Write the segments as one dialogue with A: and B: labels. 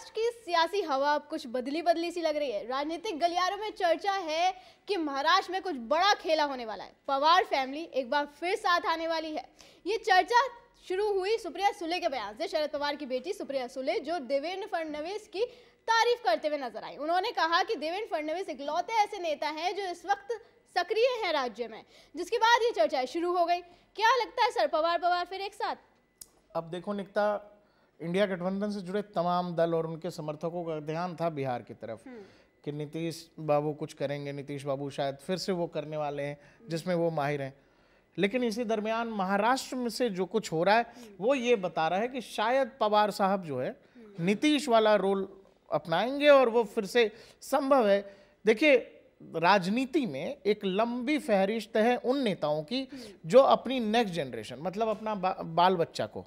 A: महाराष्ट्र की सियासी हवा अब कुछ बदली बदली सी लग रही है। राजनीतिक गलियारों में चर्चा है कि महाराष्ट्र में कुछ बड़ा खेला होने वाला है। पवार फैमिली एक बार फिर साथ आने वाली है। ये चर्चा शुरू हुई सुप्रिया सुले के बयान से। शरद पवार की बेटी सुप्रिया सुले जो देवेंद्र फडणवीस की तारीफ करते हुए नजर आई। उन्होंने कहा कि देवेंद्र फडणवीस इकलौते ऐसे नेता हैं जो इस वक्त सक्रिय हैं राज्य में, जिसके बाद ये चर्चा शुरू हो गई। क्या लगता है सर, पवार फिर एक साथ?
B: अब देखो निकिता, इंडिया गठबंधन से जुड़े तमाम दल और उनके समर्थकों का ध्यान था बिहार की तरफ कि नीतीश बाबू कुछ करेंगे, नीतीश बाबू शायद फिर से वो करने वाले हैं जिसमें वो माहिर हैं। लेकिन इसी दरमियान महाराष्ट्र में से जो कुछ हो रहा है वो ये बता रहा है कि शायद पवार साहब जो है नीतीश वाला रोल अपनाएंगे और वो फिर से संभव है। देखिए, राजनीति में एक लंबी फहरिस्त है उन नेताओं की जो अपनी नेक्स्ट जनरेशन मतलब अपना बाल बच्चा को,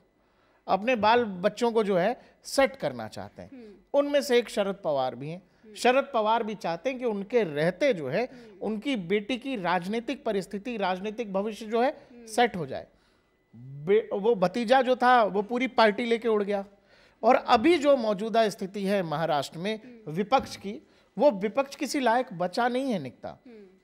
B: अपने बाल बच्चों को जो है सेट करना चाहते हैं। उनमें से एक शरद पवार भी हैं। शरद पवार भी चाहते हैं कि उनके रहते जो है उनकी बेटी की राजनीतिक परिस्थिति, राजनीतिक भविष्य जो है सेट हो जाए। वो भतीजा जो था वो पूरी पार्टी लेके उड़ गया और अभी जो मौजूदा स्थिति है महाराष्ट्र में विपक्ष की, वो विपक्ष किसी लायक बचा नहीं है निकता।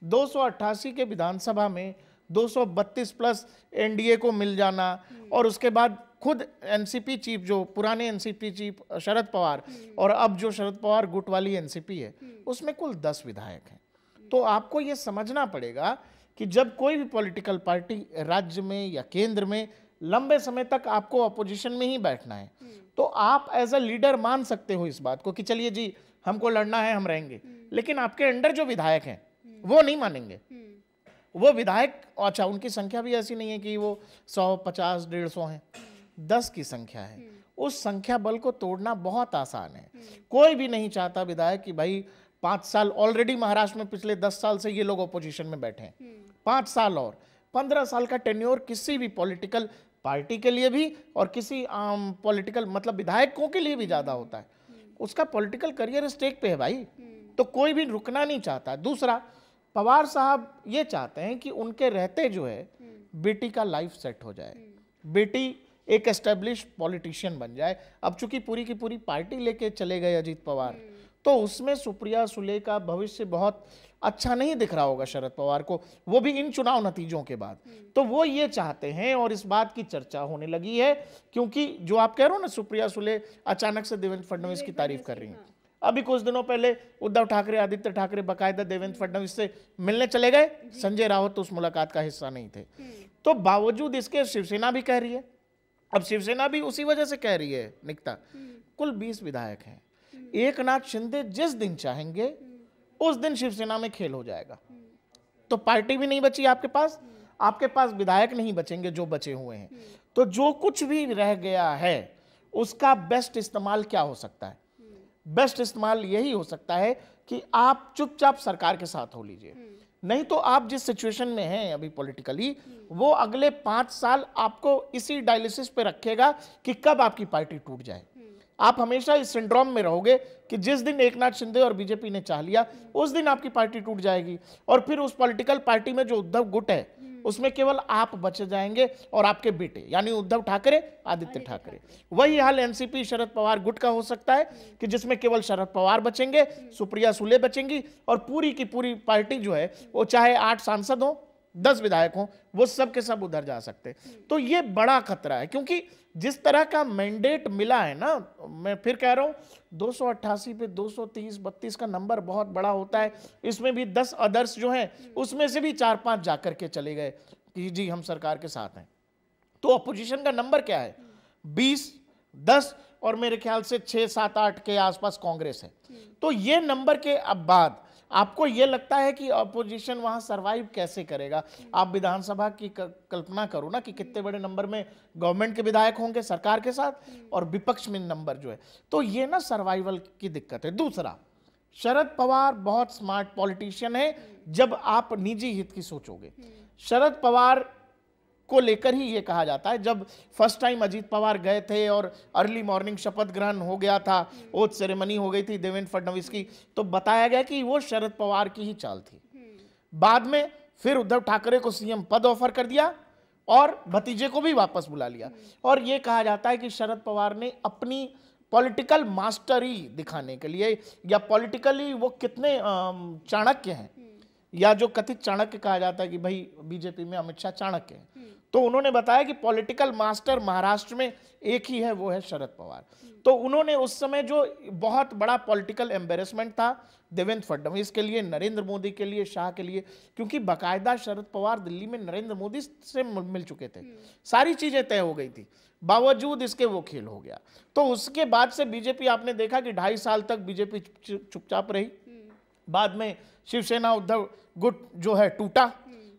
B: 288 के विधानसभा में 232 प्लस एनडीए को मिल जाना और उसके बाद खुद एनसीपी चीफ, जो पुराने एनसीपी चीफ शरद पवार और अब जो शरद पवार गुट वाली एनसीपी है, उसमें कुल 10 विधायक हैं। तो आपको ये समझना पड़ेगा कि जब कोई भी पॉलिटिकल पार्टी राज्य में या केंद्र में लंबे समय तक आपको अपोजिशन में ही बैठना है, तो आप एज अ लीडर मान सकते हो इस बात को कि चलिए जी हमको लड़ना है, हम रहेंगे। लेकिन आपके अंडर जो विधायक हैं वो नहीं मानेंगे। वो विधायक, अच्छा उनकी संख्या भी ऐसी नहीं है कि वो 100, 50, 150 हैं, 10 की संख्या है। उस संख्या बल को तोड़ना बहुत आसान है। कोई भी नहीं चाहता विधायक कि भाई 5 साल ऑलरेडी महाराष्ट्र में पिछले 10 साल से ये लोग अपोजिशन में बैठे हैं, 5 साल और 15 साल का टेन्योर किसी भी पॉलिटिकल पार्टी के लिए भी और किसी आम पॉलिटिकल मतलब विधायकों के लिए भी ज्यादा होता है। उसका पॉलिटिकल करियर स्टेक पे है भाई, तो कोई भी रुकना नहीं चाहता। दूसरा, पवार साहब ये चाहते हैं कि उनके रहते जो है बेटी का लाइफ सेट हो जाए, बेटी एक एस्टेब्लिश पॉलिटिशियन बन जाए। अब चूंकि पूरी की पूरी पार्टी लेके चले गए अजीत पवार, तो उसमें सुप्रिया सुले का भविष्य बहुत अच्छा नहीं दिख रहा होगा शरद पवार को, वो भी इन चुनाव नतीजों के बाद। तो वो ये चाहते हैं और इस बात की चर्चा होने लगी है, क्योंकि जो आप कह रहे हो ना, सुप्रिया सुले अचानक से देवेंद्र फडणवीस की तारीफ कर रही हैं। अभी कुछ दिनों पहले उद्धव ठाकरे, आदित्य ठाकरे बाकायदा देवेंद्र फडणवीस से मिलने चले गए। संजय राउत तो उस मुलाकात का हिस्सा नहीं थे। तो बावजूद इसके शिवसेना भी कह रही है, अब शिवसेना भी उसी वजह से कह रही है निकता, कुल 20 विधायक हैं। एकनाथ शिंदे जिस दिन चाहेंगे उस दिन शिवसेना में खेल हो जाएगा। तो पार्टी भी नहीं बची आपके पास विधायक नहीं बचेंगे जो बचे हुए हैं। तो जो कुछ भी रह गया है उसका बेस्ट इस्तेमाल क्या हो सकता है? बेस्ट इस्तेमाल यही हो सकता है कि आप चुपचाप सरकार के साथ हो लीजिए। नहीं तो आप जिस सिचुएशन में हैं अभी पॉलिटिकली, वो अगले 5 साल आपको इसी डायलिसिस पे रखेगा कि कब आपकी पार्टी टूट जाए। आप हमेशा इस सिंड्रोम में रहोगे कि जिस दिन एकनाथ शिंदे और बीजेपी ने चाह लिया उस दिन आपकी पार्टी टूट जाएगी और फिर उस पॉलिटिकल पार्टी में जो उद्धव गुट है उसमें केवल आप बचे जाएंगे और आपके बेटे यानी उद्धव ठाकरे, आदित्य ठाकरे। वही हाल एनसीपी शरद पवार गुट का हो सकता है कि जिसमें केवल शरद पवार बचेंगे, सुप्रिया सुले बचेंगी और पूरी की पूरी पार्टी जो है वो चाहे 8 सांसद हो, 10 विधायक हो, वो सब के सब उधर जा सकते हैं। तो ये बड़ा खतरा है, क्योंकि जिस तरह का मैंडेट मिला है ना, मैं फिर कह रहा हूं 288 पे 230, 32 का नंबर बहुत बड़ा होता है। इसमें भी 10 अदर्स जो हैं उसमें से भी 4-5 जाकर के चले गए कि जी हम सरकार के साथ हैं। तो अपोजिशन का नंबर क्या है? 20, 10 और मेरे ख्याल से 6, 7, 8 के आसपास कांग्रेस है। तो ये नंबर के अब बाद आपको ये लगता है कि अपोजिशन वहां सरवाइव कैसे करेगा? आप विधानसभा की कल्पना करो ना कि कितने बड़े नंबर में गवर्नमेंट के विधायक होंगे सरकार के साथ और विपक्ष में नंबर जो है, तो ये ना सर्वाइवल की दिक्कत है। दूसरा, शरद पवार बहुत स्मार्ट पॉलिटिशियन है। जब आप निजी हित की सोचोगे, शरद पवार को लेकर ही ये कहा जाता है, जब फर्स्ट टाइम अजीत पवार गए थे और अर्ली मॉर्निंग शपथ ग्रहण हो गया था, ओथ सेरेमनी हो गई थी देवेंद्र फडणवीस की, तो बताया गया कि वो शरद पवार की ही चाल थी। बाद में फिर उद्धव ठाकरे को सीएम पद ऑफर कर दिया और भतीजे को भी वापस बुला लिया और ये कहा जाता है कि शरद पवार ने अपनी पॉलिटिकल मास्टरी दिखाने के लिए, या पॉलिटिकली वो कितने चाणक्य हैं, या जो कथित चाणक्य कहा जाता है कि भाई बीजेपी में अमित शाह चाणक्य हैं, तो उन्होंने बताया कि पॉलिटिकल मास्टर महाराष्ट्र में एक ही है, वो है शरद पवार। तो उन्होंने उस समय जो बहुत बड़ा पॉलिटिकल एम्बेरसमेंट था देवेंद्र फडणवीस के लिए, नरेंद्र मोदी के लिए, शाह के लिए, क्योंकि बाकायदा शरद पवार दिल्ली में नरेंद्र मोदी से मिल चुके थे, सारी चीजें तय हो गई थी, बावजूद इसके वो खेल हो गया। तो उसके बाद से बीजेपी, आपने देखा कि 2.5 साल तक बीजेपी चुपचाप रही। बाद में शिवसेना उद्धव गुट जो है टूटा,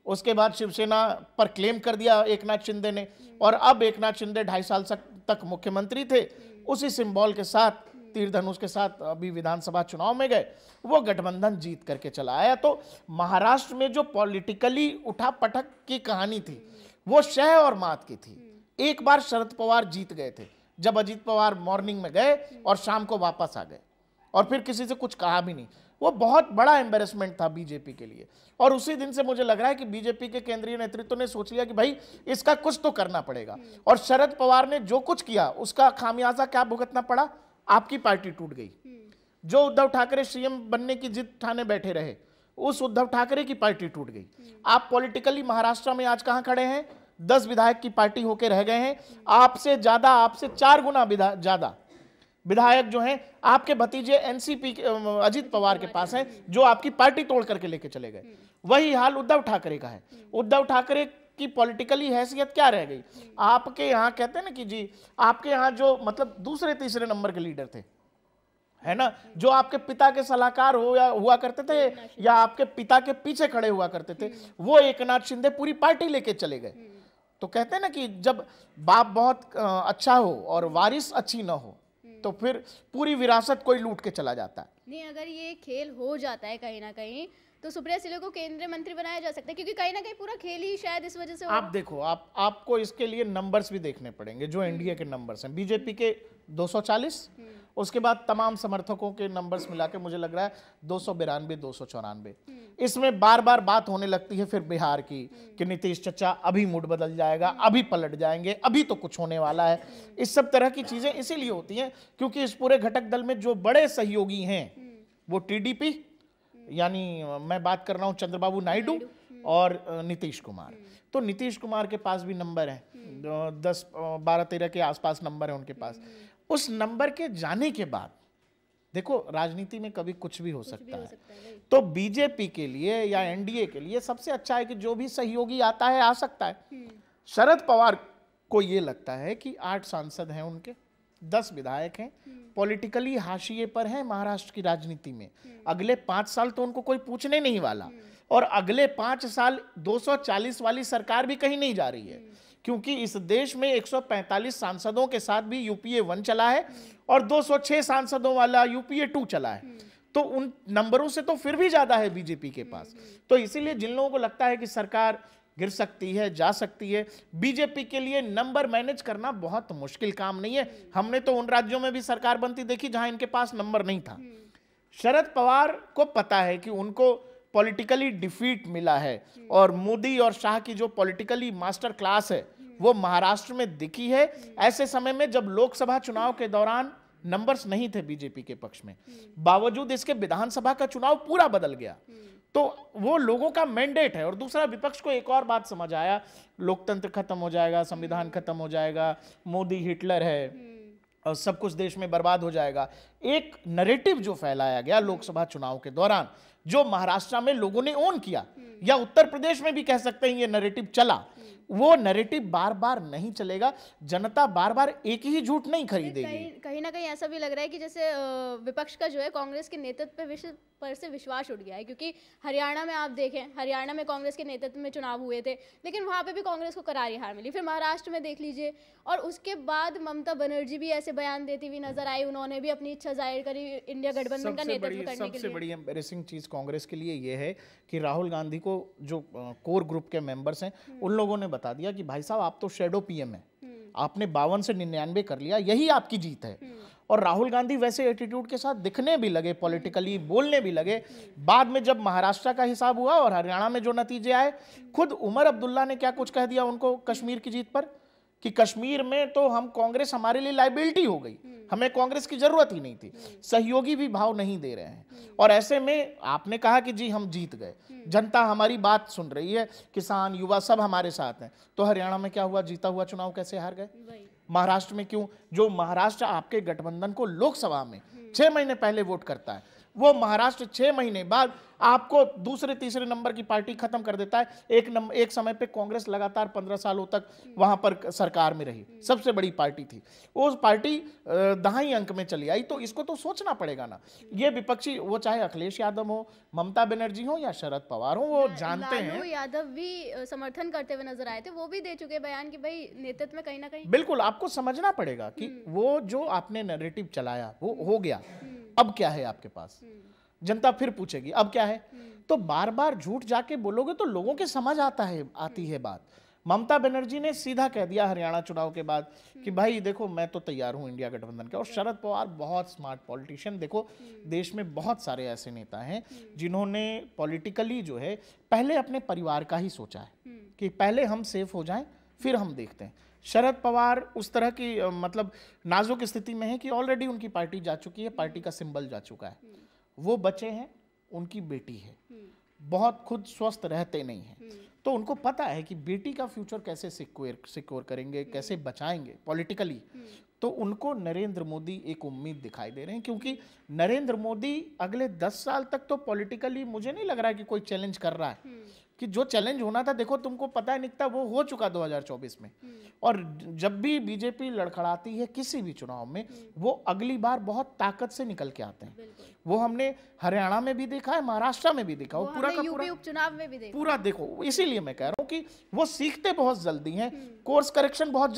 B: उसके बाद शिवसेना पर क्लेम कर दिया एकनाथ शिंदे ने, और अब एकनाथ शिंदे 2.5 साल तक मुख्यमंत्री थे, उसी सिंबल के साथ, तीर धनुष के साथ अभी विधानसभा चुनाव में गए, वो गठबंधन जीत करके चला आया। तो महाराष्ट्र में जो पॉलिटिकली उठापटक की कहानी थी वो शह और मात की थी। एक बार शरद पवार जीत गए थे, जब अजीत पवार मॉर्निंग में गए और शाम को वापस आ गए, और फिर किसी से कुछ कहा भी नहीं। वो बहुत बड़ा एम्बेरसमेंट था बीजेपी के लिए, और उसी दिन से मुझे लग रहा है कि बीजेपी के केंद्रीय नेतृत्व ने सोच लिया कि भाई इसका कुछ तो करना पड़ेगा। और शरद पवार ने जो कुछ किया उसका खामियाजा क्या भुगतना पड़ा? आपकी पार्टी टूट गई। जो उद्धव ठाकरे सीएम बनने की जिद ठाने बैठे रहे, उस उद्धव ठाकरे की पार्टी टूट गई। आप पॉलिटिकली महाराष्ट्र में आज कहां खड़े हैं? 10 विधायक की पार्टी होकर रह गए हैं। आपसे ज्यादा, आपसे 4 गुना ज्यादा विधायक जो हैं आपके भतीजे एनसीपी अजीत पवार के पास हैं, जो आपकी पार्टी तोड़ करके लेके चले गए। वही हाल उद्धव ठाकरे का है। उद्धव ठाकरे की पॉलिटिकली हैसियत क्या रह गई? आपके यहाँ कहते हैं ना कि जी, आपके यहाँ जो मतलब दूसरे तीसरे नंबर के लीडर थे, है ना, जो आपके पिता के सलाहकार हो या हुआ करते थे, या आपके पिता के पीछे खड़े हुआ करते थे, वो एकनाथ शिंदे पूरी पार्टी लेके चले गए। तो कहते हैं ना कि जब बाप बहुत अच्छा हो और वारिस अच्छी ना हो, तो फिर पूरी विरासत कोई लूट के चला जाता है।
A: नहीं, अगर ये खेल हो जाता है कहीं ना कहीं, तो सुप्रिया सुले को केंद्रीय मंत्री बनाया जा सकता है, क्योंकि कहीं ना कहीं पूरा खेल ही शायद इस वजह से
B: आप देखो, आपको इसके लिए नंबर्स भी देखने पड़ेंगे। जो एनडीए के नंबर्स हैं, बीजेपी के 240, उसके बाद तमाम समर्थकों के नंबर्स मिला के मुझे लग रहा है 292, 294। इसमें बार बार बात होने लगती है फिर बिहार की, कि नीतीश चचा अभी मूड बदल जाएगा, अभी पलट जाएंगे, अभी तो कुछ होने वाला है। इस सब तरह की चीजें इसीलिए होती हैं क्योंकि इस पूरे घटक दल में जो बड़े सहयोगी हैं वो टीडीपी, यानी मैं बात कर रहा हूं चंद्रबाबू नायडू और नीतीश कुमार। तो नीतीश कुमार के पास भी नंबर है, 10, 12, 13 के आसपास नंबर है उनके पास। उस नंबर के जाने के बाद देखो, राजनीति में कभी कुछ भी हो सकता है। तो बीजेपी के लिए या एनडीए के लिए सबसे अच्छा है कि जो भी सहयोगी आता है आ सकता है। शरद पवार को ये लगता है कि 8 सांसद हैं उनके, 10 विधायक हैं, पॉलिटिकली हाशिए पर हैं महाराष्ट्र की राजनीति में। अगले 5 साल तो उनको कोई पूछने नहीं वाला, और अगले 5 साल 240 वाली सरकार भी कहीं नहीं जा रही है, क्योंकि इस देश में 145 सांसदों के साथ भी यूपीए 1 चला है और 206 सांसदों वाला यूपीए 2 चला है। तो उन नंबरों से तो फिर भी ज्यादा है बीजेपी के पास। तो इसीलिए जिन लोगों को लगता है कि सरकार गिर सकती है, जा सकती है, बीजेपी के लिए नंबर मैनेज करना बहुत मुश्किल काम नहीं है। हमने तो उन राज्यों में भी सरकार बनती देखी जहां इनके पास नंबर नहीं था। शरद पवार को पता है कि उनको पॉलिटिकली डिफीट मिला है, और मोदी और शाह की जो पॉलिटिकली मास्टर क्लास है वो महाराष्ट्र में दिखी है। ऐसे समय में जब लोकसभा चुनाव के दौरान नंबर्स नहीं थे बीजेपी के पक्ष में, बावजूद इसके विधानसभा का चुनाव पूरा बदल गया। तो वो लोगों का मैंडेट है। और दूसरा, विपक्ष को एक और बात समझ आया, लोकतंत्र खत्म हो जाएगा, संविधान खत्म हो जाएगा, मोदी हिटलर है और सब कुछ देश में बर्बाद हो जाएगा। एक नैरेटिव जो फैलाया गया लोकसभा चुनाव के दौरान, जो महाराष्ट्र में लोगों ने ओन किया, या उत्तर प्रदेश में भी कह सकते हैं ये नैरेटिव चला, वो नैरेटिव बार बार नहीं चलेगा। जनता बार बार एक ही झूठ नहीं खरीदेगी।
A: कहीं ना कहीं ऐसा भी लग रहा है कि जैसे विपक्ष का जो है कांग्रेस के नेतृत्व पर से विश्वास उठ गया है, क्योंकि हरियाणा में आप देखें, हरियाणा में कांग्रेस के नेतृत्व में चुनाव हुए थे, लेकिन वहां पे भी कांग्रेस को करारी हार मिली। फिर महाराष्ट्र में देख लीजिए, और उसके बाद ममता बनर्जी भी ऐसे बयान देती हुई नजर आई, उन्होंने भी अपनी इच्छा जाहिर करी इंडिया गठबंधन का नेतृत्व करने के लिए।
B: सबसे बड़ी एम्बैरेसिंग चीज कांग्रेस के लिए ये है कि राहुल गांधी को जो कोर ग्रुप के मेंबर्स हैं उन लोगों ने बता दिया कि भाई साहब आप तो शेडो पीएम है, आपने 52 से 99 कर लिया, यही आपकी जीत है। और राहुल गांधी वैसे एटीट्यूड के साथ दिखने भी लगे, पॉलिटिकली बोलने भी लगे। बाद में जब महाराष्ट्र का हिसाब हुआ और हरियाणा में जो नतीजे आए, खुद उमर अब्दुल्ला ने क्या कुछ कह दिया उनको कश्मीर की जीत पर, कि कश्मीर में तो हम कांग्रेस हमारे लिए लाइबिलिटी हो गई, हमें कांग्रेस की जरूरत ही नहीं थी, सहयोगी भी भाव नहीं दे रहे हैं। और ऐसे में आपने कहा कि जी हम जीत गए, जनता हमारी बात सुन रही है, किसान युवा सब हमारे साथ हैं, तो हरियाणा में क्या हुआ, जीता हुआ चुनाव कैसे हार गए? महाराष्ट्र में क्यों? जो महाराष्ट्र आपके गठबंधन को लोकसभा में 6 महीने पहले वोट करता है, वो महाराष्ट्र 6 महीने बाद आपको दूसरे तीसरे नंबर की पार्टी खत्म कर देता है। एक समय पे कांग्रेस लगातार 15 सालों तक वहां पर सरकार में रही, सबसे बड़ी पार्टी थी, वो पार्टी दहाई अंक में चली आई। तो इसको तो सोचना पड़ेगा ना। ये विपक्षी, वो चाहे अखिलेश यादव हो, ममता बनर्जी हो या शरद पवार हो, वो जानते हैं।
A: लालू यादव भी समर्थन करते हुए नजर आए थे, वो भी दे चुके बयान कि भाई नेतृत्व में कहीं ना कहीं।
B: बिल्कुल, आपको समझना पड़ेगा कि वो जो आपने नैरेटिव चलाया वो हो गया, अब क्या है आपके पास? जनता फिर पूछेगी अब क्या है। तो बार बार झूठ जाके बोलोगे तो लोगों के समझ आती है बात। ममता बनर्जी ने सीधा कह दिया हरियाणा चुनाव के बाद कि भाई देखो मैं तो तैयार हूं इंडिया गठबंधन के। और शरद पवार बहुत स्मार्ट पॉलिटिशियन, देखो देश में बहुत सारे ऐसे नेता हैं जिन्होंने पॉलिटिकली जो है पहले अपने परिवार का ही सोचा है कि पहले हम सेफ हो जाएं फिर हम देखते हैं। शरद पवार उस तरह की मतलब नाजुक स्थिति में है कि ऑलरेडी उनकी पार्टी जा चुकी है, पार्टी का सिंबल जा चुका है, वो बचे हैं, उनकी बेटी है, बहुत खुद स्वस्थ रहते नहीं हैं, तो उनको पता है कि बेटी का फ्यूचर कैसे सिक्योर करेंगे, कैसे बचाएंगे पॉलिटिकली। तो उनको नरेंद्र मोदी एक उम्मीद दिखाई दे रहे हैं, क्योंकि नरेंद्र मोदी अगले 10 साल तक तो पॉलिटिकली मुझे नहीं लग रहा है कि कोई चैलेंज कर रहा है। कि जो चैलेंज होना था, देखो तुमको पता है निकता, वो हो चुका 2024 में। और जब भी बीजेपी लड़खड़ाती है किसी भी चुनाव में, वो अगली बार बहुत ताकत से निकल के आते हैं। वो हमने हरियाणा में भी देखा है, महाराष्ट्र में भी देखा, वो पूरा का पूरा
A: उपचुनाव में भी देखा,
B: पूरा देखो। इसीलिए मैं कह रहा हूँ कि वो सीखते बहुत जल्दी हैं, कोर्स करेक्शन बहुत